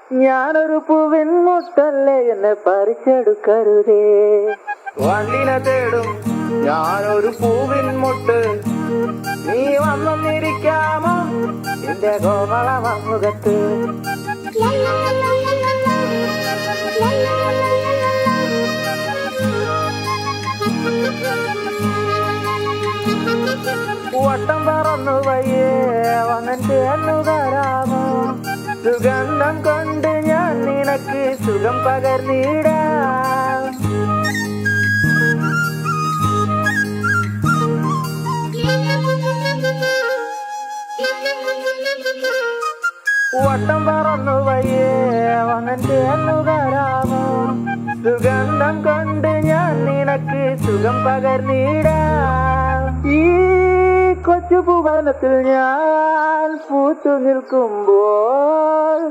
ഞാനൊരു പൂവിൻ മുട്ടല്ലേ, എന്നെ പറിച്ചെടുക്കരുതേ. വണ്ടിനെ തേടും ഞാനൊരു പൂവിൻ മുട്ട്, നീ വന്നിരിക്കാമോ എന്റെ കോമള മുഖത്ത്. വട്ടം പറന്നു വയ്യേ വന്നിട്ട് എന്നു തരാമോ, സുഗന്ധം കൊണ്ട് ഞാൻ നിനക്ക് സുഖം പകർന്നിടാം. വട്ടം പറന്നു വയ്യേ വന്നിട്ട് എന്നു തരാമോ, സുഗന്ധം കൊണ്ട് ഞാൻ നിനക്ക് സുഖം പകർന്നിടാം. ഈ കൊച്ചു ഭുവനത്തിൽ ഞാൻ പൂത്തു നിൽക്കുമ്പോൾ